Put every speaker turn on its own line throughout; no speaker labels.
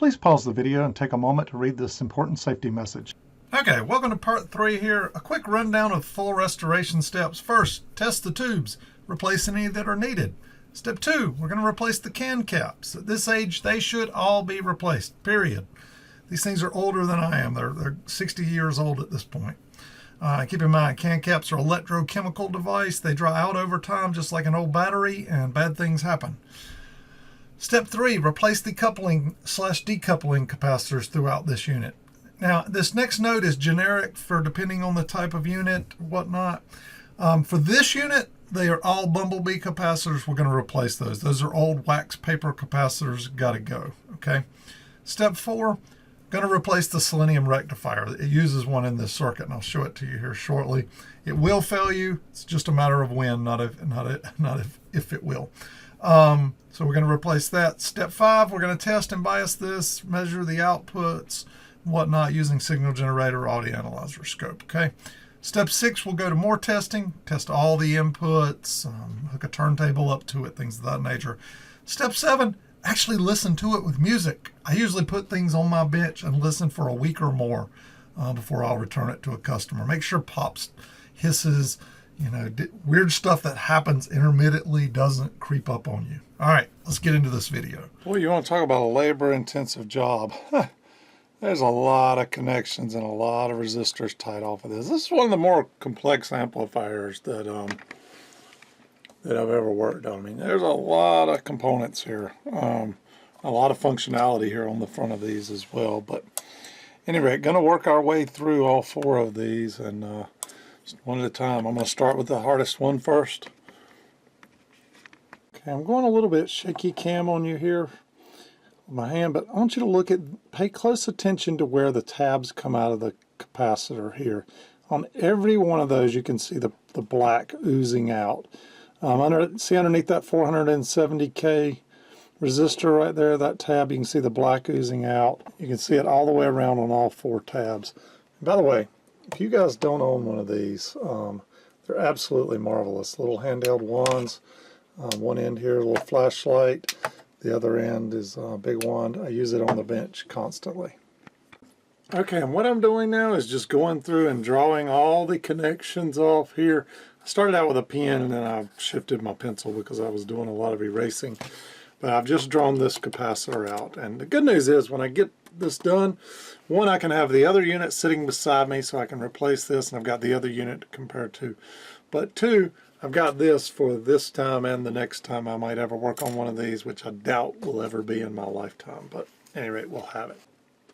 Please pause the video and take a moment to read this important safety message. Okay, welcome to part 3 here. A quick rundown of full restoration steps. First, test the tubes. Replace any that are needed. Step 2, we're going to replace the can caps. At this age, they should all be replaced, period. These things are older than I am. They're 60 years old at this point. Keep in mind, can caps are an electrochemical device. They dry out over time just like an old battery, and bad things happen. Step 3, replace the coupling/decoupling capacitors throughout this unit. Now, this next note is generic for depending on the type of unit, whatnot. For this unit, they are all bumblebee capacitors. We're going to replace those. Those are old wax paper capacitors. Got to go. Okay. Step 4, going to replace the Selenium Rectifier. It uses one in this circuit, and I'll show it to you here shortly. It will fail you. It's just a matter of when, not if it will. So we're going to replace that. Step 5, we're going to test and bias this, measure the outputs, whatnot, using signal generator, audio analyzer, scope. Okay. Step 6, we'll go to more testing, test all the inputs, hook a turntable up to it, things of that nature. Step 7, actually listen to it with music. I usually put things on my bench and listen for a week or more before I'll return it to a customer. Make sure pops, hisses, weird stuff that happens intermittently doesn't creep up on you. All right, let's get into this video. Boy, you want to talk about a labor-intensive job. There's a lot of connections and a lot of resistors tied off of this. This is one of the more complex amplifiers that I've ever worked on. I mean, there's a lot of components here, a lot of functionality here on the front of these as well. But anyway, going to work our way through all 4 of these, and just one at a time. I'm going to start with the hardest one first. Okay, I'm going a little bit shaky cam on you here with my hand, but I want you to pay close attention to where the tabs come out of the capacitor here. On every one of those, you can see the black oozing out. See underneath that 470K resistor right there, that tab, you can see the black oozing out. You can see it all the way around on all 4 tabs. And by the way, if you guys don't own one of these, they're absolutely marvelous. Little handheld ones. One end here, a little flashlight. The other end is a big wand. I use it on the bench constantly. Okay, and what I'm doing now is just going through and drawing all the connections off here. I started out with a pen, and then I shifted my pencil because I was doing a lot of erasing. But I've just drawn this capacitor out. And the good news is when I get this done, 1, I can have the other unit sitting beside me so I can replace this, and I've got the other unit to compare to. But 2, I've got this for this time and the next time I might ever work on one of these, which I doubt will ever be in my lifetime. But at any rate, we'll have it.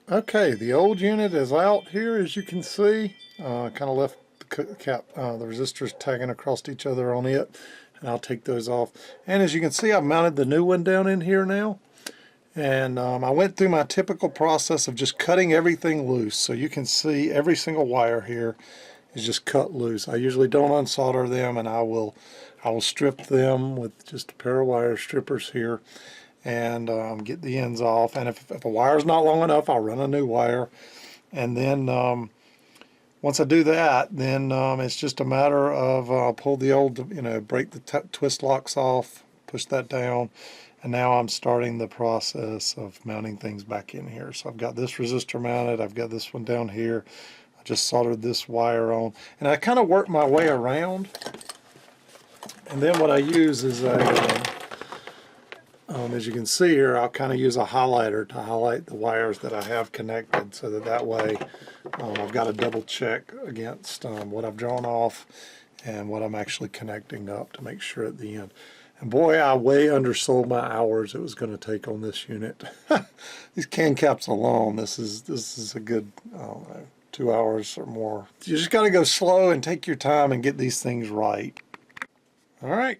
Okay, the old unit is out here, as you can see. Kind of left the resistors tagging across each other on it, and I'll take those off. And as you can see, I've mounted the new one down in here now. And I went through my typical process of just cutting everything loose. So you can see every single wire here is just cut loose. I usually don't unsolder them, and I will strip them with just a pair of wire strippers here and get the ends off. And if a wire's not long enough, I'll run a new wire. And then once I do that, then it's just a matter of pull the old, break the twist locks off, push that down. And now I'm starting the process of mounting things back in here. So I've got this resistor mounted. I've got this one down here. I just soldered this wire on. And I kind of work my way around. And then what I use is as you can see here, I'll kind of use a highlighter to highlight the wires that I have connected so that way I've got to double check against what I've drawn off and what I'm actually connecting up to make sure at the end. And boy, I way undersold my hours it was going to take on this unit. These can caps alone, this is a good, I don't know, 2 hours or more. You just got to go slow and take your time and get these things right. All right,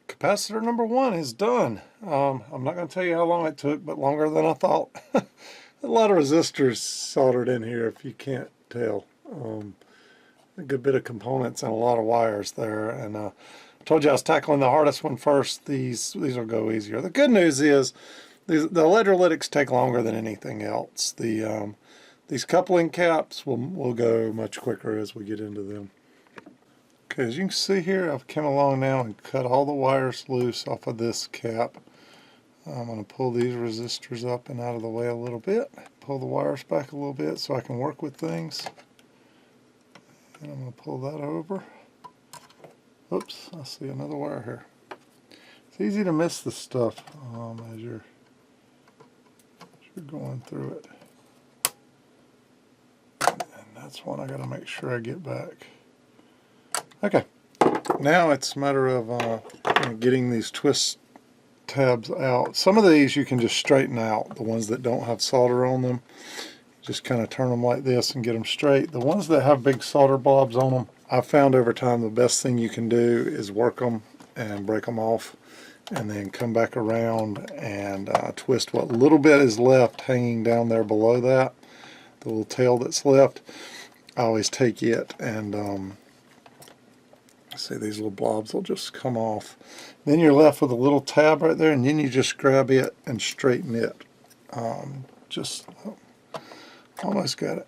capacitor number 1 is done. I'm not going to tell you how long it took, but longer than I thought. A lot of resistors soldered in here, if you can't tell. A good bit of components and a lot of wires there. And I told you I was tackling the hardest one first. These will go easier. The good news is the electrolytics take longer than anything else. These coupling caps will go much quicker as we get into them. Okay, as you can see here, I've come along now and cut all the wires loose off of this cap. I'm going to pull these resistors up and out of the way a little bit. Pull the wires back a little bit so I can work with things. And I'm going to pull that over. Oops, I see another wire here. It's easy to miss the stuff as you're going through it. And that's one I got to make sure I get back. Okay, now it's a matter of getting these twist tabs out. Some of these you can just straighten out, the ones that don't have solder on them. Just kind of turn them like this and get them straight. The ones that have big solder blobs on them, I've found over time the best thing you can do is work them and break them off, and then come back around and twist what little bit is left hanging down there below that, the little tail that's left. I always take it and see, these little blobs will just come off. Then you're left with a little tab right there, and then you just grab it and straighten it. Almost got it.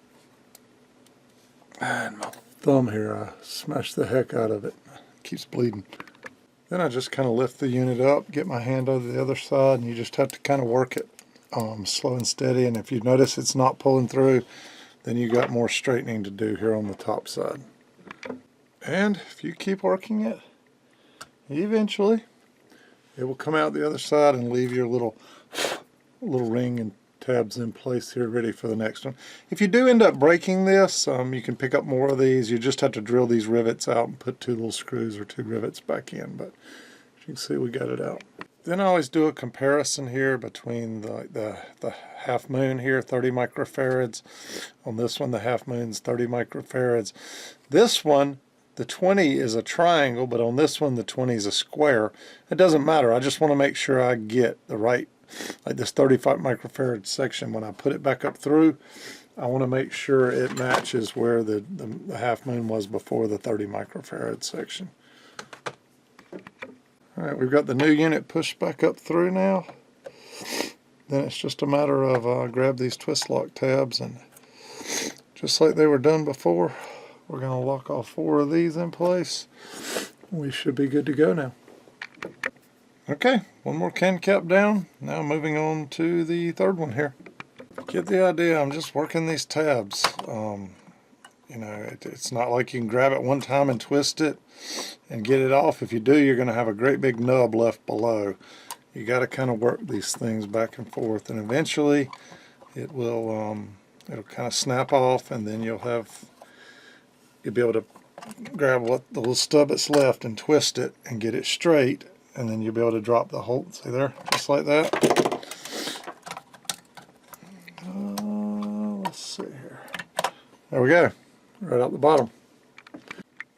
And my thumb here, I smashed the heck out of it. It keeps bleeding. Then I just kind of lift the unit up, get my hand over the other side, and you just have to kind of work it slow and steady. And if you notice it's not pulling through, then you got more straightening to do here on the top side. And if you keep working it, eventually it will come out the other side and leave your little ring and tabs in place here ready for the next one. If you do end up breaking this, you can pick up more of these. You just have to drill these rivets out and put 2 little screws or 2 rivets back in, but as you can see, we got it out. Then I always do a comparison here between the half moon here, 30 microfarads. On this one, the half moon's 30 microfarads. This one, the 20 is a triangle, but on this one, the 20 is a square. It doesn't matter. I just want to make sure I get the right, like this 35 microfarad section. When I put it back up through, I want to make sure it matches where the half moon was before the 30 microfarad section. Alright, we've got the new unit pushed back up through now. Then it's just a matter of grab these twist lock tabs, and just like they were done before, we're going to lock all 4 of these in place. We should be good to go now. Okay, one more can cap down. Now moving on to the third one here. Get the idea, I'm just working these tabs. You know, it's not like you can grab it one time and twist it and get it off. If you do, you're going to have a great big nub left below. You got to kind of work these things back and forth, and eventually it will it'll kind of snap off, and then you'll be able to grab what the little stub that's left and twist it and get it straight, and then you'll be able to drop the whole, see there, just like that. Let's see here. There we go, right out the bottom.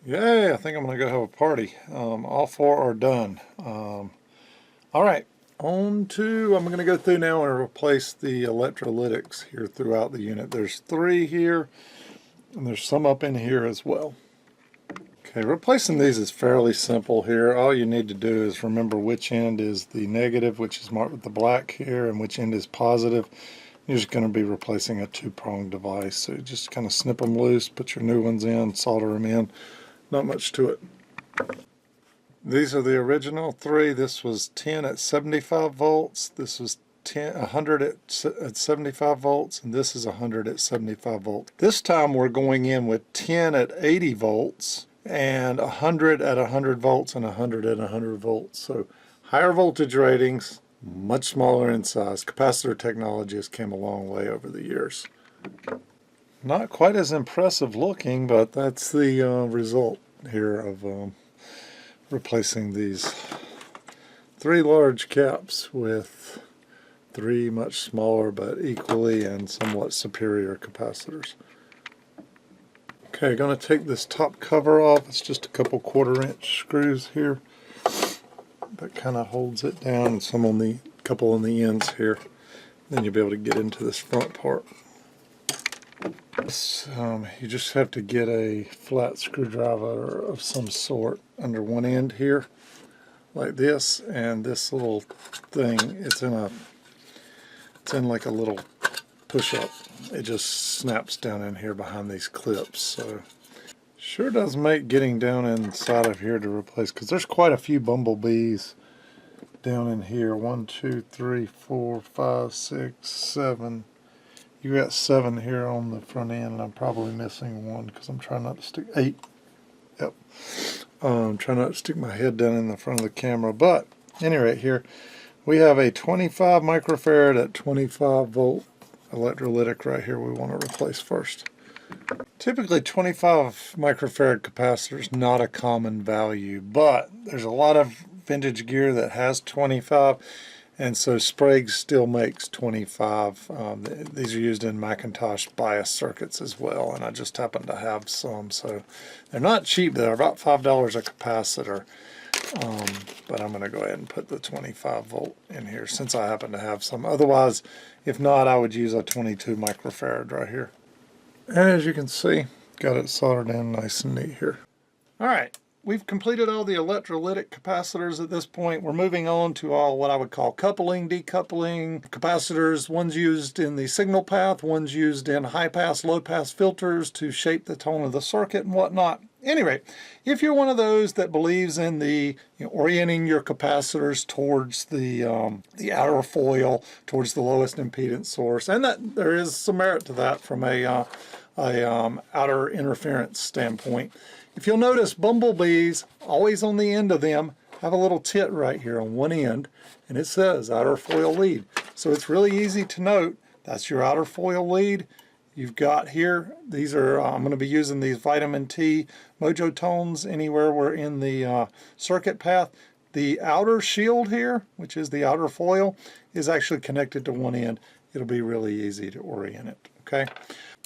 Yay, I think I'm going to go have a party. All 4 are done. Alright, I'm going to go through now and replace the electrolytics here throughout the unit. There's 3 here, and there's some up in here as well. Okay, replacing these is fairly simple here. All you need to do is remember which end is the negative, which is marked with the black here, and which end is positive. You're just going to be replacing a 2-pronged device. So you just kind of snip them loose, put your new ones in, solder them in. Not much to it. These are the original 3. This was 10 at 75 volts. This was 100 at 75 volts, and this is 100 at 75 volts. This time we're going in with 10 at 80 volts and 100 at 100 volts and 100 at 100 volts. So higher voltage ratings, much smaller in size. Capacitor technology has come a long way over the years. Not quite as impressive looking, but that's the result here of replacing these 3 large caps with 3 much smaller but equally and somewhat superior capacitors. Okay, going to take this top cover off. It's just a couple 1/4-inch screws here that kind of holds it down, and some on the couple on the ends here. Then you'll be able to get into this front part. You just have to get a flat screwdriver of some sort under one end here, like this, and this little thing, it's in like a little push-up. It just snaps down in here behind these clips. So sure does make getting down inside of here to replace, because there's quite a few bumblebees down in here. 1, 2, 3, 4, 5, 6, 7. You got 7 here on the front end, and I'm probably missing one because I'm trying not to stick 8. Yep. I'm trying not to stick my head down in the front of the camera. But at any rate, here we have a 25 microfarad at 25 volt electrolytic right here we want to replace first. Typically 25 microfarad capacitor is not a common value, but there's a lot of vintage gear that has 25, and so Sprague still makes 25. These are used in Macintosh bias circuits as well, and I just happen to have some, so they're not cheap. They're about $5 a capacitor, but I'm going to go ahead and put the 25 volt in here since I happen to have some. Otherwise, if not, I would use a 22 microfarad right here. And as you can see, got it soldered in nice and neat here. All right, we've completed all the electrolytic capacitors at this point. We're moving on to all what I would call coupling, decoupling capacitors. One's used in the signal path, one's used in high-pass, low-pass filters to shape the tone of the circuit and whatnot. Anyway, if you're one of those that believes in the orienting your capacitors towards the outer foil, towards the lowest impedance source, and that there is some merit to that from a outer interference standpoint. If you'll notice, bumblebees, always on the end of them, have a little tit right here on one end, and it says outer foil lead. So it's really easy to note that's your outer foil lead. You've got here, these are, I'm going to be using these vitamin T mojo tones anywhere we're in the circuit path. The outer shield here, which is the outer foil, is actually connected to one end. It'll be really easy to orient it, okay?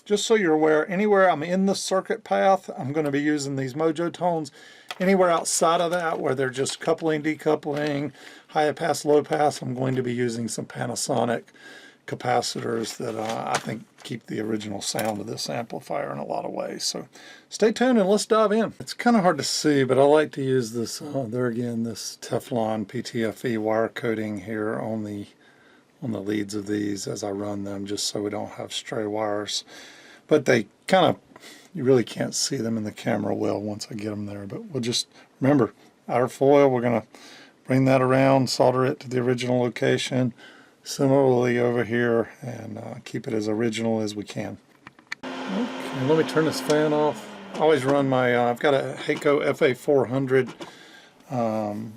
Just so you're aware, anywhere I'm in the circuit path, I'm going to be using these mojo tones. Anywhere outside of that, where they're just coupling, decoupling, high pass, low pass, I'm going to be using some Panasonic capacitors that I think keep the original sound of this amplifier in a lot of ways. So stay tuned and let's dive in. It's kind of hard to see, but I like to use this, there again, this Teflon PTFE wire coating here on the leads of these as I run them, just so we don't have stray wires. But they kind of, you really can't see them in the camera well once I get them there. But we'll just remember, outer foil, we're going to bring that around, solder it to the original location. Similarly over here, and keep it as original as we can. Okay, let me turn this fan off. I always run my, I've got a Heiko FA400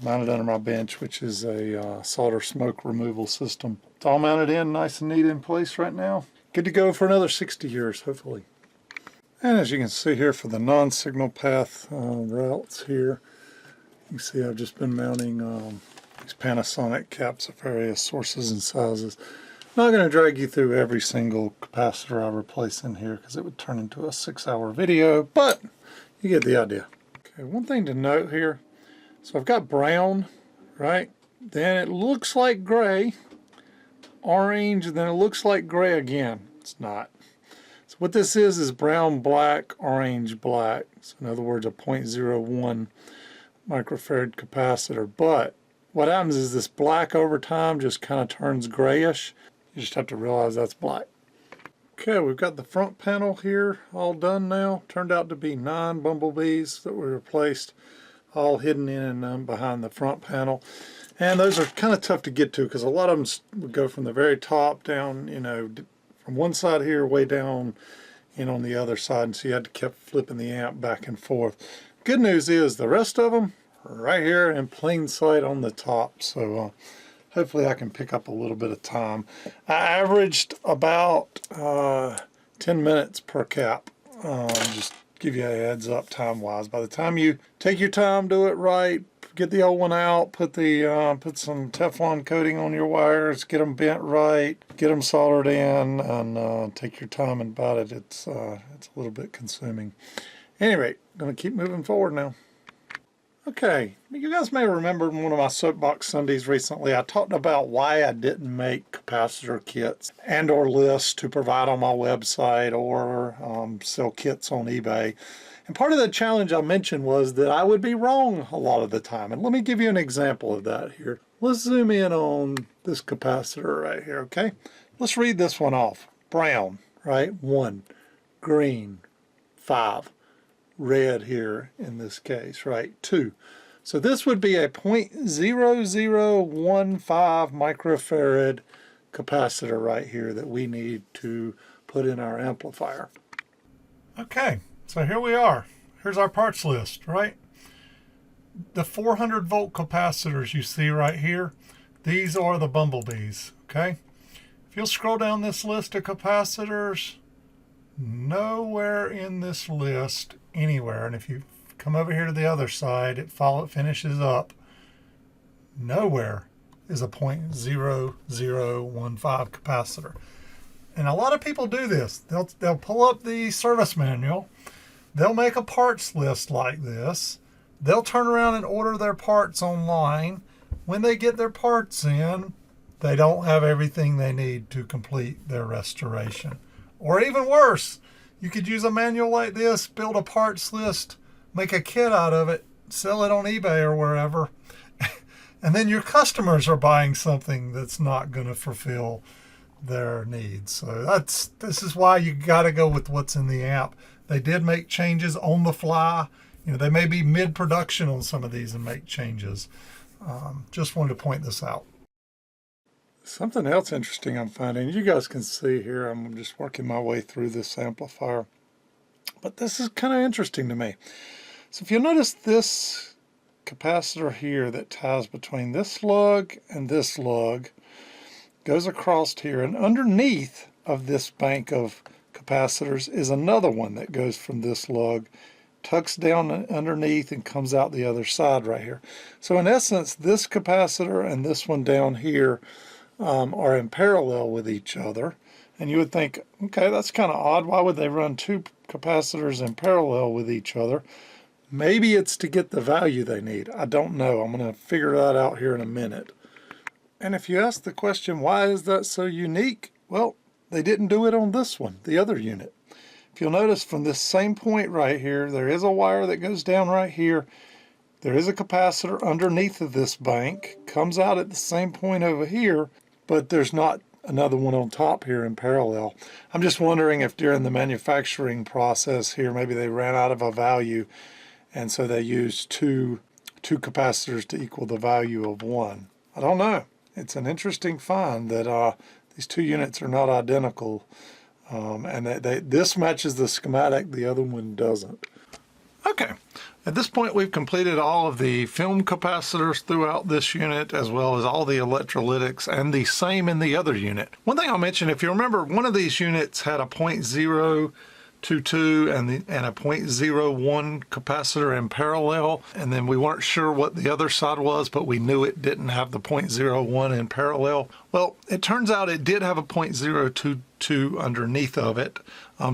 mounted under my bench, which is a solder smoke removal system. It's all mounted in, nice and neat in place right now. Good to go for another 60 years, hopefully. And as you can see here for the non-signal path routes here, you can see I've just been mounting these Panasonic caps of various sources and sizes. I'm not going to drag you through every single capacitor I replace in here because it would turn into a 6-hour video, but you get the idea. Okay, one thing to note here, so I've got brown, right? Then it looks like gray, orange, and then it looks like gray again. It's not. So what this is brown, black, orange, black. So in other words, a 0.01 microfarad capacitor. But what happens is this black over time just kind of turns grayish. You just have to realize that's black. Okay, we've got the front panel here all done now. Turned out to be 9 bumblebees that were replaced, all hidden in and behind the front panel. And those are kind of tough to get to because a lot of them would go from the very top down, you know, from one side here way down in on the other side, and so you had to keep flipping the amp back and forth. Good news is the rest of them are right here in plain sight on the top, so hopefully I can pick up a little bit of time. I averaged about 10 minutes per cap, just give you a heads up time wise. By the time you take your time, do it right, get the old one out, put some Teflon coating on your wires, get them bent right, get them soldered in, and take your time about it. It's a little bit consuming. Anyway, going to keep moving forward now. Okay, you guys may remember in one of my Soapbox Sundays recently, I talked about why I didn't make capacitor kits and or lists to provide on my website or sell kits on eBay. And part of the challenge I mentioned was that I would be wrong a lot of the time. And let me give you an example of that here. Let's zoom in on this capacitor right here, okay? Let's read this one off. Brown, right? 1. Green, 5. Red here in this case, right? 2. So this would be a 0.0015 microfarad capacitor right here that we need to put in our amplifier. Okay, so here we are. Here's our parts list, right? The 400 volt capacitors you see right here, these are the bumblebees, okay? If you'll scroll down this list of capacitors, nowhere in this list, anywhere, and if you come over here to the other side, it finishes up, nowhere is a 0.0015 capacitor. And a lot of people do this. They'll pull up the service manual, they'll make a parts list like this, they'll turn around and order their parts online. When they get their parts in, they don't have everything they need to complete their restoration. Or even worse, you could use a manual like this, build a parts list, make a kit out of it, sell it on eBay or wherever, and then your customers are buying something that's not going to fulfill their needs. So this is why you got to go with what's in the amp. They did make changes on the fly. You know, they may be mid-production on some of these and make changes. Just wanted to point this out. Something else interesting I'm finding, you guys can see here, I'm just working my way through this amplifier, but this is kind of interesting to me. So if you notice this capacitor here that ties between this lug and this lug goes across here, and underneath of this bank of capacitors is another one that goes from this lug, tucks down underneath and comes out the other side right here. So in essence, this capacitor and this one down here are in parallel with each other. And you would think, okay, that's kind of odd. Why would they run two capacitors in parallel with each other? Maybe it's to get the value they need. I don't know. I'm going to figure that out here in a minute. And if you ask the question, why is that so unique? Well, they didn't do it on this one, the other unit. If you'll notice from this same point right here, there is a wire that goes down right here. There is a capacitor underneath of this bank, comes out at the same point over here, but there's not another one on top here in parallel. I'm just wondering if during the manufacturing process here, maybe they ran out of a value, and so they used two capacitors to equal the value of one. I don't know. It's an interesting find that these two units are not identical. And this matches the schematic, the other one doesn't. Okay, at this point we've completed all of the film capacitors throughout this unit, as well as all the electrolytics, and the same in the other unit. One thing I'll mention, if you remember, one of these units had a 0.022 and a 0.01 capacitor in parallel, and then we weren't sure what the other side was, but we knew it didn't have the 0.01 in parallel. Well, it turns out it did have a 0.022 underneath of it,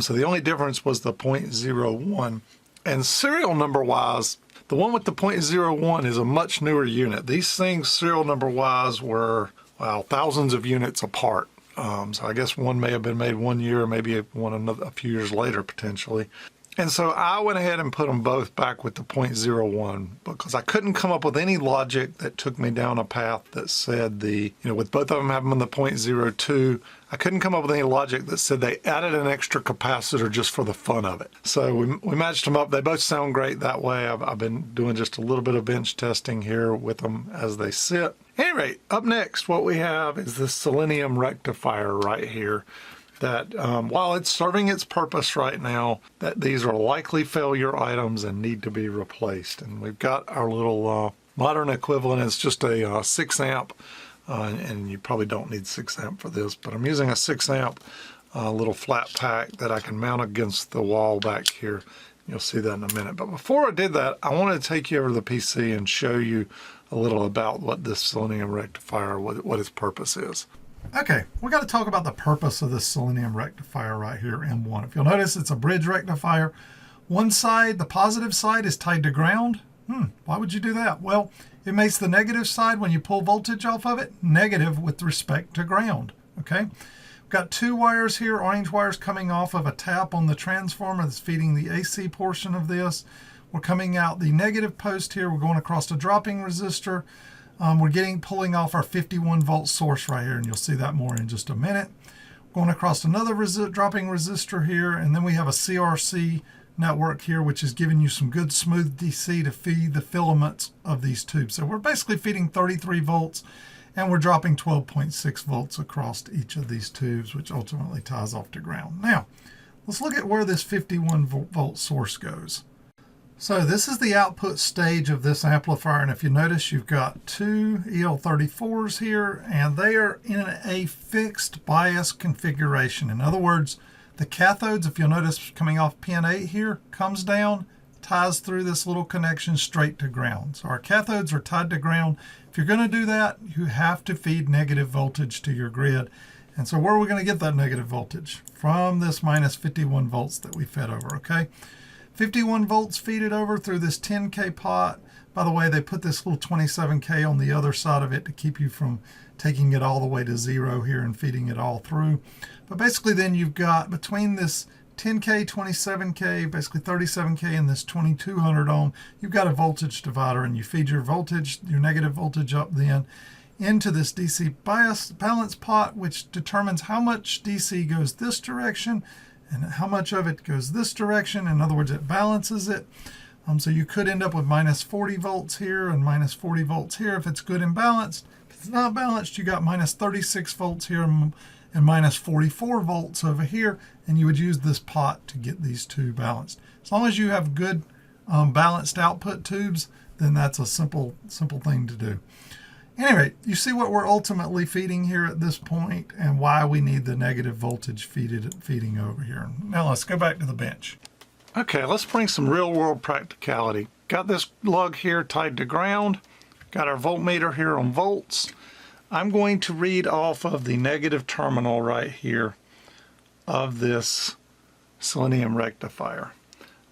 so the only difference was the 0.01. And serial number wise, the one with the 0.01 is a much newer unit. These things serial number wise were, wow, thousands of units apart. So I guess one may have been made 1 year, maybe one a few years later potentially. And so I went ahead and put them both back with the 0.01 because I couldn't come up with any logic that took me down a path that said with both of them having the 0.02, I couldn't come up with any logic that said they added an extra capacitor just for the fun of it. So we matched them up. They both sound great that way. I've been doing just a little bit of bench testing here with them as they sit. At any rate, up next, what we have is this Selenium Rectifier right here. That while it's serving its purpose right now, that these are likely failure items and need to be replaced. And we've got our little modern equivalent. It's just a 6 amp, and you probably don't need 6 amp for this, but I'm using a 6 amp little flat pack that I can mount against the wall back here. You'll see that in a minute. But before I did that, I wanted to take you over to the PC and show you a little about what this Selenium Rectifier, what its purpose is. Okay, we got to talk about the purpose of this Selenium Rectifier right here, M1. If you'll notice, it's a bridge rectifier. One side, the positive side, is tied to ground. Why would you do that? Well, it makes the negative side, when you pull voltage off of it, negative with respect to ground. Okay, we've got 2 wires here, orange wires coming off of a tap on the transformer that's feeding the AC portion of this. We're coming out the negative post here. We're going across a dropping resistor. We're pulling off our 51 volt source right here, and you'll see that more in just a minute. Going across another dropping resistor here, and then we have a CRC network here, which is giving you some good smooth DC to feed the filaments of these tubes. So we're basically feeding 33 volts, and we're dropping 12.6 volts across each of these tubes, which ultimately ties off to ground. Now, let's look at where this 51 volt source goes. So this is the output stage of this amplifier, and if you notice, you've got two EL34s here, and they are in a fixed bias configuration. In other words, the cathodes, if you'll notice coming off pin 8 here, comes down, ties through this little connection straight to ground. So our cathodes are tied to ground. If you're going to do that, you have to feed negative voltage to your grid. And so where are we going to get that negative voltage? From this minus 51 volts that we fed over, okay? 51 volts feed it over through this 10K pot. By the way, they put this little 27K on the other side of it to keep you from taking it all the way to 0 here and feeding it all through. But basically then you've got between this 10K, 27K, basically 37K, and this 2200 ohm, you've got a voltage divider, and you feed your voltage, your negative voltage up then into this DC bias balance pot, which determines how much DC goes this direction and how much of it goes this direction. In other words, it balances it. So you could end up with minus 40 volts here and minus 40 volts here if it's good and balanced. If it's not balanced, you got minus 36 volts here and minus 44 volts over here, and you would use this pot to get these two balanced. As long as you have good balanced output tubes, then that's a simple thing to do. Anyway, you see what we're ultimately feeding here at this point and why we need the negative voltage feeding over here. Now let's go back to the bench. Okay, let's bring some real world practicality. Got this lug here tied to ground. Got our voltmeter here on volts. I'm going to read off of the negative terminal right here of this Selenium Rectifier.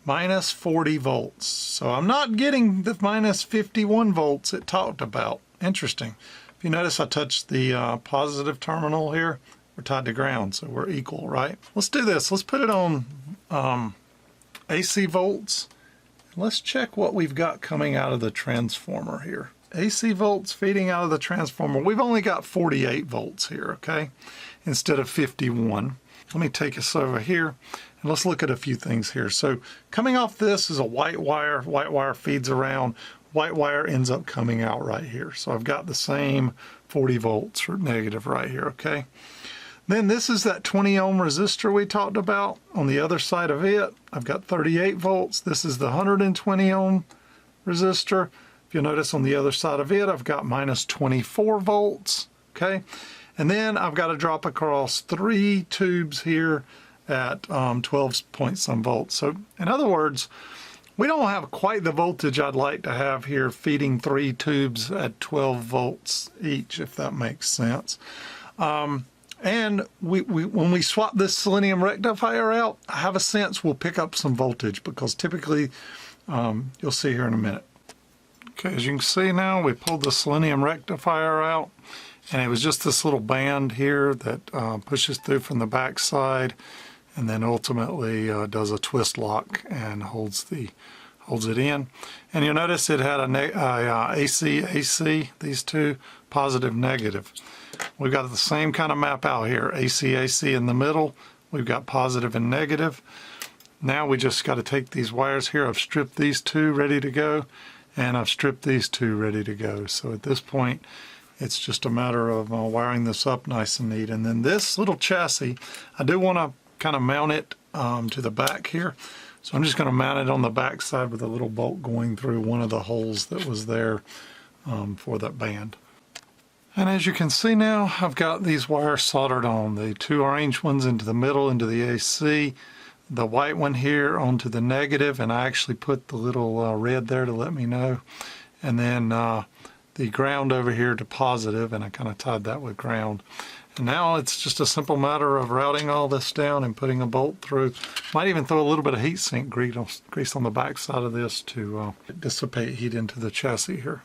Minus 40 volts. So I'm not getting the minus 51 volts it talked about. Interesting. If you notice, I touched the positive terminal here. We're tied to ground, so we're equal, right? Let's do this. Let's put it on AC volts. Let's check what we've got coming out of the transformer here. AC volts feeding out of the transformer. We've only got 48 volts here, okay, instead of 51. Let me take us over here and let's look at a few things here. So coming off this is a white wire. White wire feeds around. White wire ends up coming out right here. So I've got the same 40 volts or negative right here, okay? Then this is that 20 ohm resistor we talked about. On the other side of it, I've got 38 volts. This is the 120 ohm resistor. If you'll notice on the other side of it, I've got minus 24 volts, okay? And then I've got to drop across 3 tubes here at 12 point some volts. So in other words, we don't have quite the voltage I'd like to have here feeding 3 tubes at 12 volts each, if that makes sense. And when we swap this Selenium Rectifier out, I have a sense we'll pick up some voltage because typically, you'll see here in a minute. Okay, as you can see now, we pulled the Selenium Rectifier out, and it was just this little band here that pushes through from the back side and then ultimately does a twist lock and holds it in. And you'll notice it had a AC, these two, positive, negative. We've got the same kind of map out here, AC in the middle. We've got positive and negative. Now we just got to take these wires here. I've stripped these two ready to go, and I've stripped these two ready to go. So at this point, it's just a matter of wiring this up nice and neat. And then this little chassis, I do want to kind of mount it to the back here. So I'm just going to mount it on the back side with a little bolt going through one of the holes that was there for that band. And as you can see now, I've got these wires soldered on. The 2 orange ones into the middle, into the AC, the white one here onto the negative, and I actually put the little red there to let me know. And then the ground over here to positive, and I kind of tied that with ground. And now it's just a simple matter of routing all this down and putting a bolt through. Might even throw a little bit of heat sink grease on the back side of this to dissipate heat into the chassis here.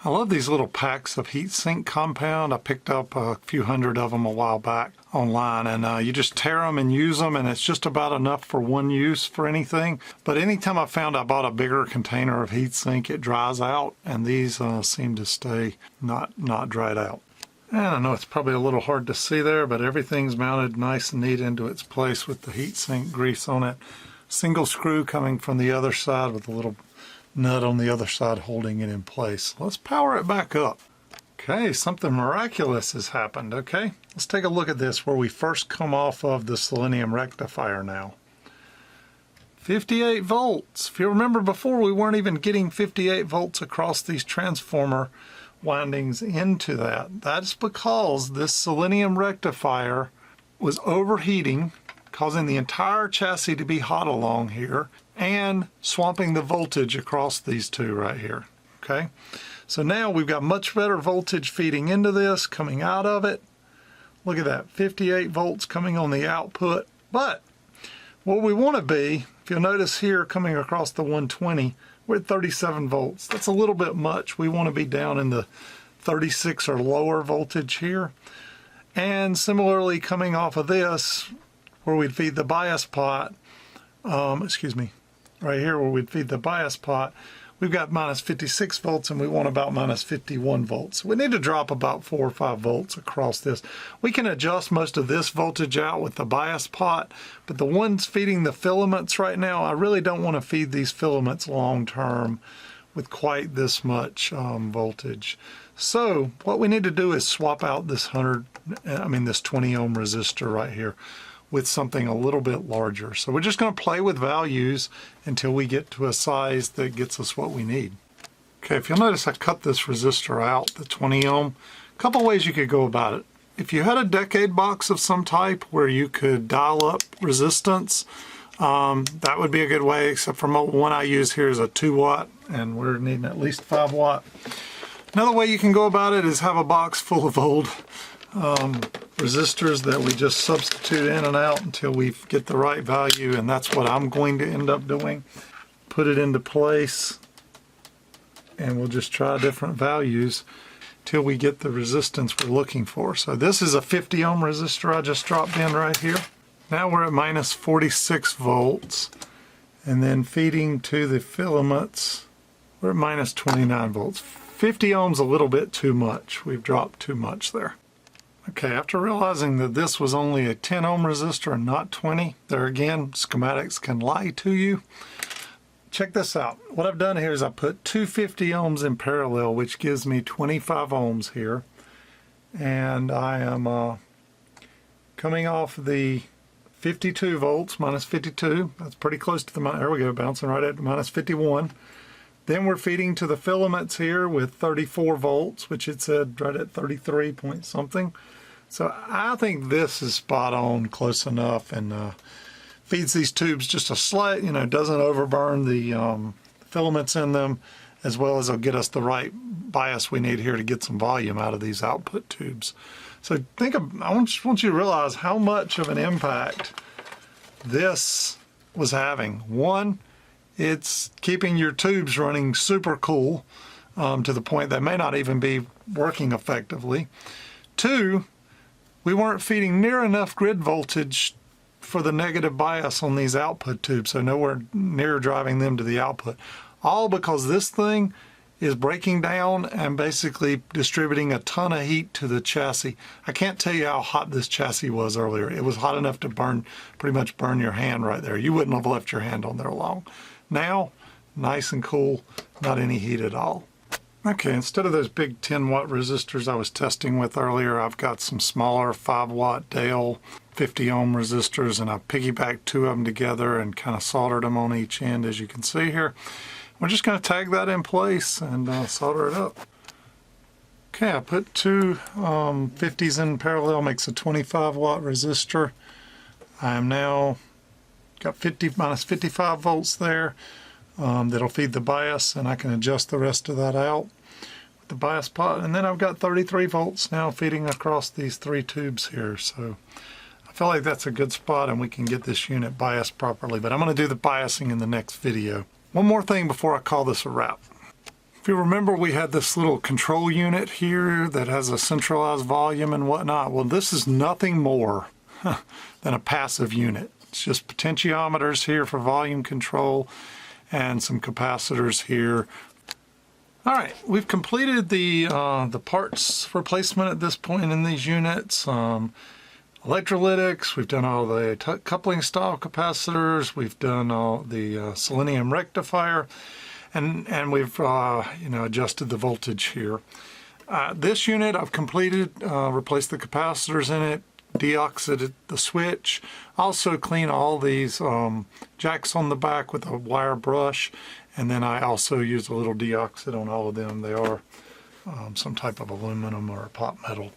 I love these little packs of heat sink compound. I picked up a few hundred of them a while back online, and you just tear them and use them, and it's just about enough for one use for anything. But anytime I found I bought a bigger container of heat sink, it dries out, and these seem to stay not dried out. And I know it's probably a little hard to see there, but everything's mounted nice and neat into its place with the heat sink grease on it. single screw coming from the other side with a little nut on the other side holding it in place. Let's power it back up. Okay, something miraculous has happened, okay? Let's take a look at this where we first come off of the Selenium Rectifier now. 58 volts. If you remember before, we weren't even getting 58 volts across these transformer windings into that. That's because this Selenium Rectifier was overheating, causing the entire chassis to be hot along here and swamping the voltage across these two right here. Okay, so now we've got much better voltage feeding into this, coming out of it. Look at that, 58 volts coming on the output. But what we want to be, if you'll notice here coming across the 120, we're at 37 volts. That's a little bit much. We want to be down in the 36 or lower voltage here. And similarly coming off of this, where we'd feed the bias pot, right here where we'd feed the bias pot, we've got minus 56 volts and we want about minus 51 volts. We need to drop about 4 or 5 volts across this. We can adjust most of this voltage out with the bias pot, but the ones feeding the filaments right now, I really don't want to feed these filaments long term with quite this much voltage. So what we need to do is swap out this 20 ohm resistor right here with something a little bit larger. So we're just going to play with values until we get to a size that gets us what we need. Okay, if you'll notice I cut this resistor out, the 20 ohm. A couple ways you could go about it. If you had a decade box of some type where you could dial up resistance, that would be a good way, except for one I use here is a 2 watt and we're needing at least 5 watt. Another way you can go about it is have a box full of old resistors that we just substitute in and out until we get the right value, and that's what I'm going to end up doing. Put it into place and we'll just try different values till we get the resistance we're looking for. So this is a 50 ohm resistor I just dropped in right here. Now we're at minus 46 volts, and then feeding to the filaments we're at minus 29 volts. 50 ohms a little bit too much. We've dropped too much there. Okay, after realizing that this was only a 10 ohm resistor and not 20, there again, schematics can lie to you. Check this out. What I've done here is I put two 50 ohms in parallel, which gives me 25 ohms here. And I am coming off the 52 volts, minus 52. That's pretty close to the, there we go, bouncing right at minus 51. Then we're feeding to the filaments here with 34 volts, which it said right at 33 point something. So I think this is spot on, close enough, and feeds these tubes just a slight, doesn't overburn the filaments in them, as well as it'll get us the right bias we need here to get some volume out of these output tubes. So I want you to realize how much of an impact this was having. One, it's keeping your tubes running super cool to the point they may not even be working effectively. Two, we weren't feeding near enough grid voltage for the negative bias on these output tubes, so nowhere near driving them to the output. All because this thing is breaking down and basically distributing a ton of heat to the chassis. I can't tell you how hot this chassis was earlier. It was hot enough to pretty much burn your hand right there. You wouldn't have left your hand on there long. Now, nice and cool, not any heat at all. Okay, instead of those big 10 watt resistors I was testing with earlier, I've got some smaller 5 watt Dale 50 ohm resistors, and I piggybacked two of them together and kind of soldered them on each end, as you can see here. We're just going to tag that in place and solder it up. Okay, I put two 50s in parallel, makes a 25 watt resistor. I am now got minus 55 volts there. That'll feed the bias, and I can adjust the rest of that out with the bias pot. And then I've got 33 volts now feeding across these three tubes here. So I feel like that's a good spot and we can get this unit biased properly. But I'm going to do the biasing in the next video. One more thing before I call this a wrap. If you remember, we had this little control unit here that has a centralized volume and whatnot. Well, this is nothing more than a passive unit. It's just potentiometers here for volume control and some capacitors here. All right, we've completed the parts replacement at this point in these units. electrolytics, we've done all the coupling style capacitors, we've done all the Selenium Rectifier, and we've adjusted the voltage here. This unit I've completed, replaced the capacitors in it, deoxided the switch, also clean all these jacks on the back with a wire brush, and then I also use a little deoxid on all of them. They are some type of aluminum or pot metal.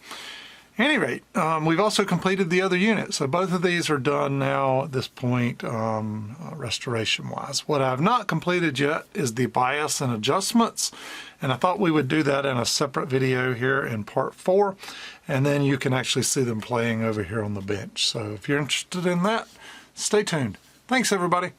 At any rate, we've also completed the other unit, so both of these are done now at this point, restoration wise. What I've not completed yet is the bias and adjustments, and I thought we would do that in a separate video here in part 4, and then you can actually see them playing over here on the bench. So if you're interested in that, stay tuned. Thanks everybody.